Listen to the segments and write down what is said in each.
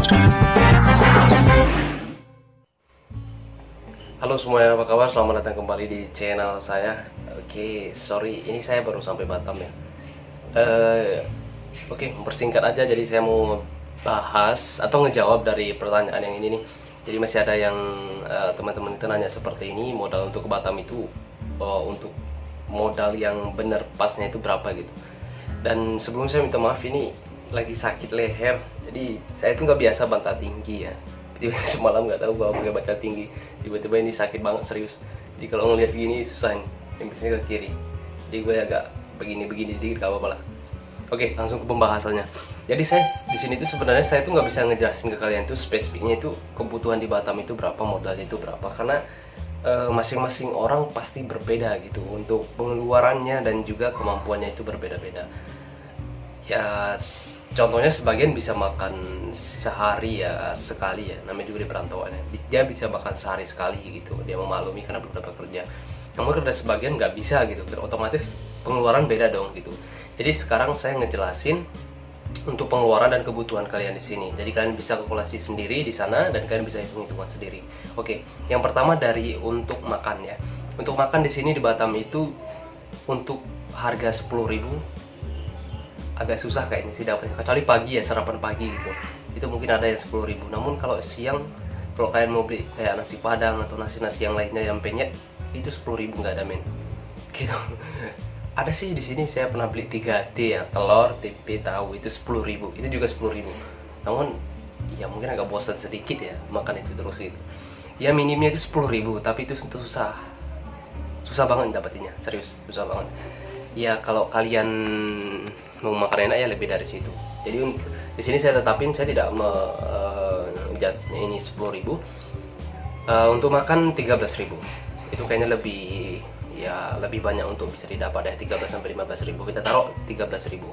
Halo semuanya, apa kabar? Selamat datang kembali di channel saya. Oke, sorry, ini saya baru sampai Batam ya. Oke, mempersingkat aja, jadi saya mau bahas atau ngejawab dari pertanyaan yang ini nih. Jadi masih ada yang teman-teman itu nanya seperti ini, modal untuk ke Batam itu untuk modal yang bener pasnya itu berapa gitu. Dan sebelum saya minta maaf, ini lagi sakit leher, jadi saya itu nggak biasa bantal tinggi ya. Jadi semalam nggak tahu bahwa pakai baca tinggi, tiba-tiba ini sakit banget serius. Jadi kalau ngelihat gini susah nih, yang biasanya ke kiri. Jadi gue agak begini-begini dikit, gak apa-apa lah. Oke, langsung ke pembahasannya. Jadi saya di sini tuh sebenarnya saya tuh nggak bisa ngejelasin ke kalian tuh spesifiknya itu kebutuhan di Batam itu berapa, modalnya itu berapa, karena masing-masing orang pasti berbeda gitu untuk pengeluarannya dan juga kemampuannya itu berbeda-beda. Ya contohnya sebagian bisa makan sehari ya sekali ya, namanya juga di perantauan ya, dia bisa makan sehari sekali gitu, dia memaklumi karena belum dapat kerja. Namun ada sebagian nggak bisa gitu, otomatis pengeluaran beda dong gitu. Jadi sekarang saya ngejelasin untuk pengeluaran dan kebutuhan kalian di sini, jadi kalian bisa kalkulasi sendiri di sana dan kalian bisa hitung-hitungan sendiri. Oke, yang pertama dari untuk makan ya. Untuk makan di sini di Batam itu untuk harga 10.000 agak susah kayaknya sih dapetnya, kecuali pagi ya, sarapan pagi gitu, itu mungkin ada yang 10.000. Namun kalau siang, kalau kalian mau beli kayak nasi padang atau nasi-nasi yang lainnya yang penyet, itu 10.000 nggak ada men gitu. Ada sih di sini saya pernah beli 3D ya, telur, tempe, tahu, itu 10.000, itu juga 10.000. Namun ya mungkin agak bosan sedikit ya makan itu terus gitu. Ya minimnya itu 10.000, tapi itu susah banget dapetinnya, serius susah banget. Ya kalau kalian mau makan enak ya lebih dari situ. Jadi di sini saya tetapin, saya tidak menjudge-nya ini 10.000. Untuk makan 13.000. Itu kayaknya lebih banyak untuk bisa didapat ya, 13 sampai 15.000. Kita taruh 13.000.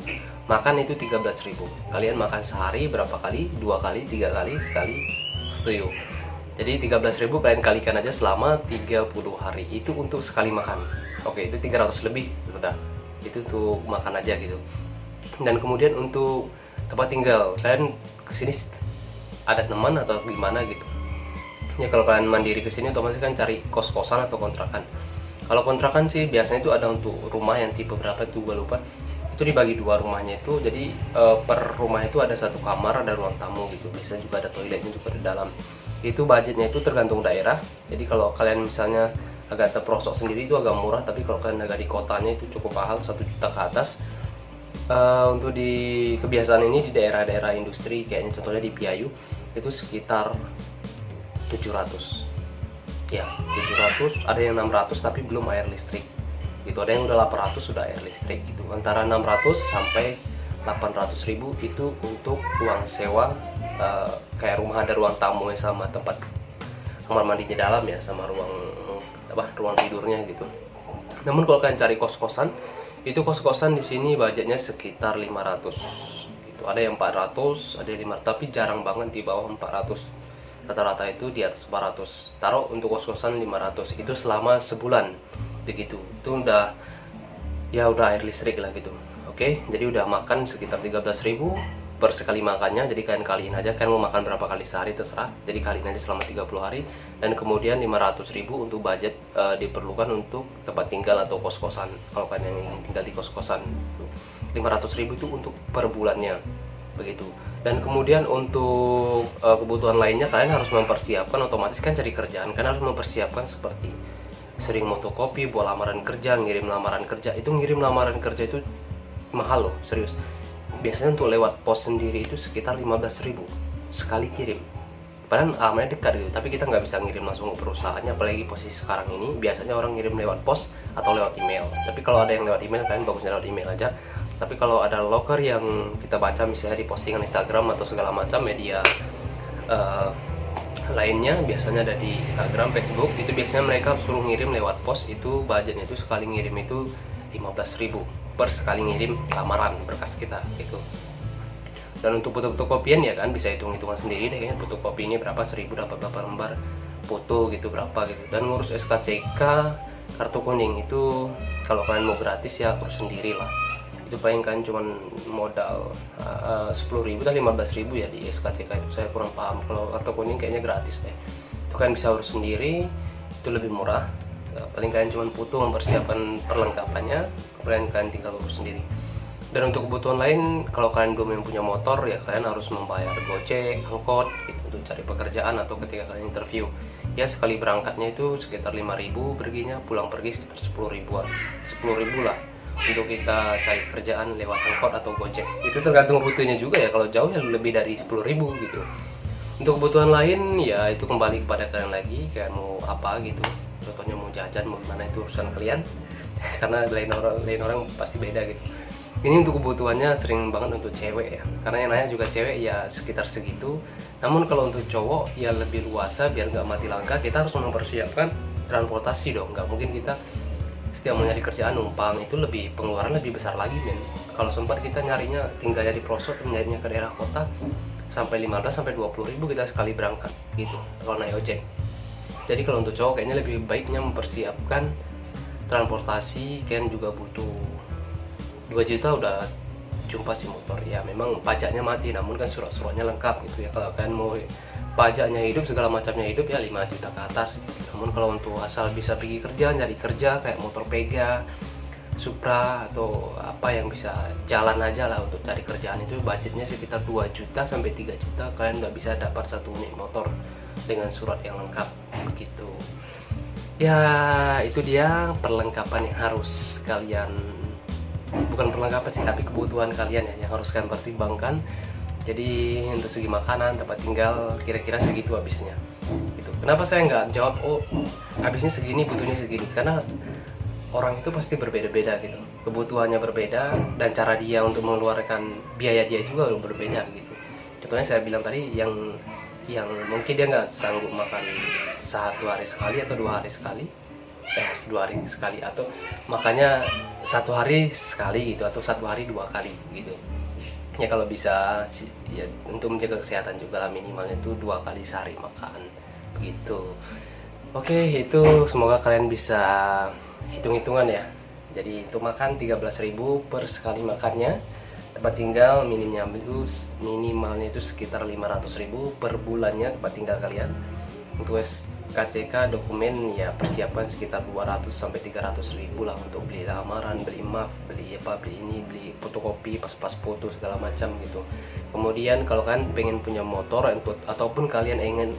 Makan itu 13.000. Kalian makan sehari berapa kali? 2 kali, 3 kali, sekali, setuju. Jadi 13.000 kalian kalikan aja selama 30 hari. Itu untuk sekali makan. Oke, itu 300 lebih, udah. Itu untuk makan aja gitu. Dan kemudian untuk tempat tinggal, kalian kesini ada teman atau gimana gitu ya. Kalau kalian mandiri kesini otomatis kan cari kos-kosan atau kontrakan. Kalau kontrakan sih biasanya itu ada untuk rumah yang tipe berapa itu gue lupa, itu dibagi dua rumahnya itu. Jadi per rumah itu ada satu kamar, ada ruang tamu gitu, bisa juga ada toiletnya juga di dalam. Itu budgetnya itu tergantung daerah. Jadi kalau kalian misalnya agak terperosok sendiri itu agak murah, tapi kalau kalian agak di kotanya itu cukup mahal, 1 juta ke atas. Untuk di kebiasaan ini di daerah-daerah industri kayaknya contohnya di Piayu itu sekitar 700 ya, 700, ada yang 600 tapi belum air listrik gitu, ada yang udah 800 sudah air listrik gitu. Antara 600 sampai 800.000 itu untuk uang sewa, kayak rumah ada ruang tamu sama tempat kamar mandinya dalam ya, sama ruang tidurnya gitu. Namun kalau kalian cari kos-kosan, itu kos-kosan di sini budgetnya sekitar 500 gitu. Ada yang 400, ada yang 500, tapi jarang banget di bawah 400. Rata-rata itu di atas 400. Taruh untuk kos-kosan 500 itu selama sebulan begitu. Itu udah air listrik lah gitu. Oke, jadi udah makan sekitar 13.000 per sekali makannya. Jadi kalian kaliin aja, kalian mau makan berapa kali sehari terserah. Jadi kaliin aja selama 30 hari. Dan kemudian 500.000 untuk budget diperlukan untuk tempat tinggal atau kos-kosan. Kalau kalian yang ingin tinggal di kos-kosan, 500.000 itu untuk per bulannya begitu. Dan kemudian untuk kebutuhan lainnya kalian harus mempersiapkan, otomatis kan cari kerjaan, kalian harus mempersiapkan seperti sering fotokopi buat lamaran kerja, ngirim lamaran kerja. Itu ngirim lamaran kerja itu mahal loh, serius. Biasanya untuk lewat pos sendiri itu sekitar 15.000 sekali kirim. Padahal alamatnya dekat gitu, tapi kita nggak bisa ngirim langsung ke perusahaannya. Apalagi posisi sekarang ini biasanya orang ngirim lewat pos atau lewat email. Tapi kalau ada yang lewat email, kalian bagusnya lewat email aja. Tapi kalau ada loker yang kita baca misalnya di postingan Instagram atau segala macam media lainnya, biasanya ada di Instagram, Facebook, itu biasanya mereka suruh ngirim lewat pos. Itu budgetnya itu sekali ngirim itu 15.000 per sekali ngirim lamaran berkas kita gitu. Dan untuk fotokopian ya kan bisa hitung-hitungan sendiri deh, kayaknya fotokopi ini berapa, 1.000 dapat berapa lembar foto gitu, berapa gitu. Dan ngurus SKCK, kartu kuning itu kalau kalian mau gratis ya urus sendiri lah. itu paling kan cuman modal 10.000 atau 15.000 ya di SKCK itu, saya kurang paham. Kalau kartu kuning kayaknya gratis deh, itu kan bisa urus sendiri, itu lebih murah. Paling kalian cuma butuh mempersiapkan perlengkapannya, kalian tinggal urus sendiri. Dan untuk kebutuhan lain, kalau kalian belum yang punya motor ya kalian harus membayar gojek, angkot gitu, untuk cari pekerjaan atau ketika kalian interview. Ya sekali berangkatnya itu sekitar 5.000 perginya, pulang pergi sekitar 10.000 lah untuk kita cari kerjaan lewat angkot atau gojek. Itu tergantung rutenya juga ya, kalau jauh ya lebih dari 10.000 gitu. Untuk kebutuhan lain ya itu kembali kepada kalian lagi, kalian mau apa gitu. Contohnya mau jajan, mau gimana, itu urusan kalian karena lain orang pasti beda gitu. Ini untuk kebutuhannya sering banget untuk cewek ya, karena yang nanya juga cewek ya sekitar segitu. Namun kalau untuk cowok ya lebih luasa, biar nggak mati langkah kita harus mempersiapkan transportasi dong. Nggak mungkin kita setiap mau nyari kerjaan numpang, itu lebih pengeluaran lebih besar lagi men. Kalau sempat kita nyarinya tinggalnya di pelosok, nyarinya ke daerah kota, sampai 15 sampai 20.000 kita sekali berangkat gitu kalau naik ojek. Jadi kalau untuk cowok kayaknya lebih baiknya mempersiapkan transportasi. Kalian juga butuh 2 juta udah jumpa si motor ya. Memang pajaknya mati, namun kan surat-suratnya lengkap gitu ya. Kalau kalian mau pajaknya hidup, segala macamnya hidup ya 5 juta ke atas gitu. Namun kalau untuk asal bisa pergi kerja, nyari kerja kayak motor Pega, Supra atau apa yang bisa jalan aja lah untuk cari kerjaan, itu budgetnya sekitar 2 juta sampai 3 juta kalian udah bisa dapat 1 unit motor dengan surat yang lengkap begitu. Ya itu dia perlengkapan yang harus kalian, bukan perlengkapan sih tapi kebutuhan kalian ya, yang harus kalian pertimbangkan. Jadi untuk segi makanan, tempat tinggal, kira-kira segitu habisnya gitu. Kenapa saya nggak jawab oh habisnya segini, butuhnya segini? Karena orang itu pasti berbeda-beda gitu, kebutuhannya berbeda, dan cara dia untuk mengeluarkan biaya dia juga berbeda gitu. Contohnya saya bilang tadi, yang mungkin dia nggak sanggup makan 1 hari sekali atau 2 hari sekali, 2 hari sekali, atau makanya 1 hari sekali gitu, atau 1 hari 2 kali gitu. Ya kalau bisa ya untuk menjaga kesehatan juga lah, minimalnya itu 2 kali sehari makan begitu. Oke, itu semoga kalian bisa hitung-hitungan ya. Jadi untuk makan 13.000 per sekali makannya. Tempat tinggal minimalnya itu sekitar 500.000 per bulannya tempat tinggal kalian. Untuk SKCK dokumen ya persiapkan sekitar 200 sampai 300.000 lah untuk beli lamaran, beli map, beli ini, beli fotokopi, pas foto segala macam gitu. Kemudian kalau kalian pengen punya motor ataupun kalian ingin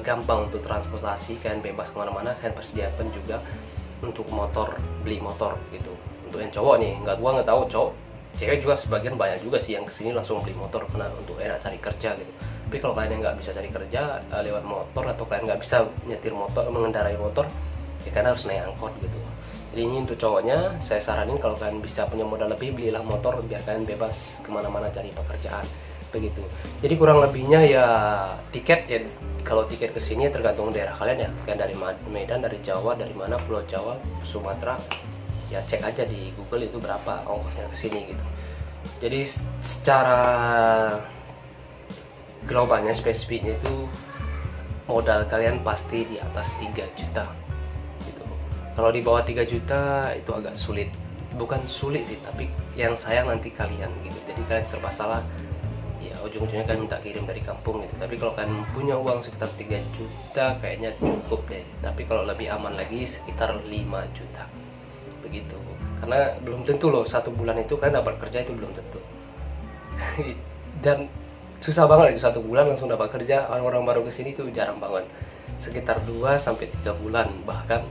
gampang untuk transportasi, kalian bebas kemana-mana, kalian persediakan juga untuk motor, beli motor gitu. Untuk yang cowok nih, nggak tahu cowok, cewek juga sebagian banyak juga sih yang kesini langsung beli motor karena untuk enak cari kerja gitu. Tapi kalau kalian yang nggak bisa cari kerja lewat motor, atau kalian nggak bisa nyetir motor, mengendarai motor, ya kalian harus naik angkot gitu. Jadi ini untuk cowoknya, saya saranin kalau kalian bisa punya modal lebih, belilah motor biar kalian bebas kemana-mana cari pekerjaan begitu. Jadi kurang lebihnya ya tiket ya, kalau tiket kesini ya tergantung daerah kalian ya. Kalian dari Medan, dari Jawa, dari mana, Pulau Jawa, Sumatera, ya cek aja di Google itu berapa ongkosnya kesini gitu. Jadi secara globalnya, spesifiknya itu modal kalian pasti di atas 3 juta gitu. Kalau di bawah 3 juta itu agak sulit, bukan sulit sih, tapi yang sayang nanti kalian gitu. Jadi kalian serba salah ya, ujung-ujungnya kalian minta kirim dari kampung gitu. Tapi kalau kalian punya uang sekitar 3 juta kayaknya cukup deh. Tapi kalau lebih aman lagi sekitar 5 juta begitu. Karena belum tentu loh 1 bulan itu kan dapat kerja, itu belum tentu. Dan susah banget itu 1 bulan langsung dapat kerja. Orang-orang baru kesini tuh jarang banget. Sekitar 2 sampai 3 bulan bahkan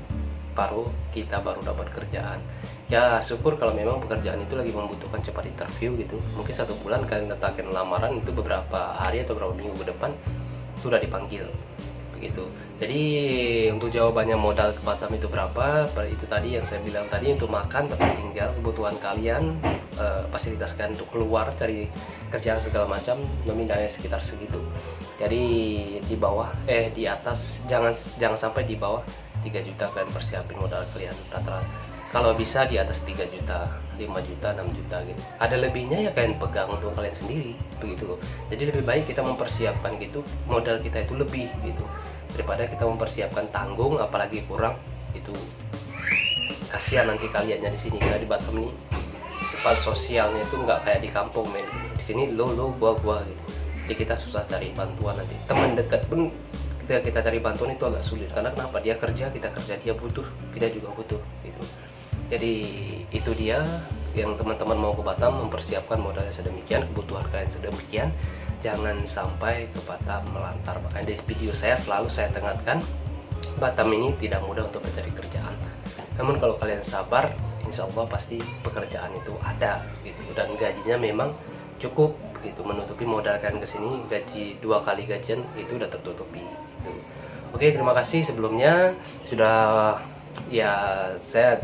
kita baru dapat kerjaan. Ya syukur kalau memang pekerjaan itu lagi membutuhkan cepat interview gitu. Mungkin 1 bulan kalian letakkan lamaran, itu beberapa hari atau beberapa minggu ke depan sudah dipanggil begitu. Jadi untuk jawabannya modal ke Batam itu berapa, itu tadi yang saya bilang tadi. Untuk makan, tempat tinggal, kebutuhan kalian, fasilitas kalian untuk keluar cari kerjaan segala macam, nominalnya sekitar segitu. Jadi di atas, jangan sampai di bawah 3 juta kalian persiapin modal kalian rata-rata. Kalau bisa di atas 3 juta, 5 juta, 6 juta gitu. Ada lebihnya ya kalian pegang untuk kalian sendiri begitu loh. Jadi lebih baik kita mempersiapkan gitu, modal kita itu lebih gitu, daripada kita mempersiapkan tanggung apalagi kurang. Itu kasihan nanti kaliannya di sini. Karena di Batam nih sifat sosialnya itu nggak kayak di kampung men. Di sini lo gua gitu. Jadi kita susah cari bantuan nanti. Teman dekat pun ketika kita cari bantuan itu agak sulit, karena kenapa? Dia kerja, kita kerja, dia butuh, kita juga butuh gitu. Jadi itu dia yang teman-teman mau ke Batam, mempersiapkan modalnya sedemikian, kebutuhan kalian sedemikian, jangan sampai ke Batam melantar. Makanya di video saya selalu saya tekankan, Batam ini tidak mudah untuk mencari kerjaan. Namun kalau kalian sabar, insya Allah pasti pekerjaan itu ada gitu, dan gajinya memang cukup gitu, menutupi modal kalian kesini. Gaji 2 kali gajian itu udah tertutupi gitu. Oke, terima kasih sebelumnya sudah, ya saya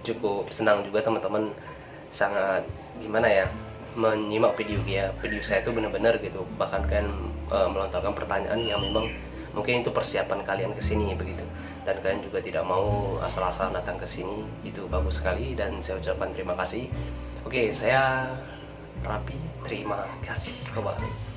cukup senang juga teman-teman sangat gimana ya menyimak video saya itu benar-benar gitu, bahkan kalian melontarkan pertanyaan yang memang mungkin itu persiapan kalian kesini begitu, dan kalian juga tidak mau asal-asalan datang ke sini. Itu bagus sekali dan saya ucapkan terima kasih. Oke, saya Rapi, terima kasih. Bye-bye.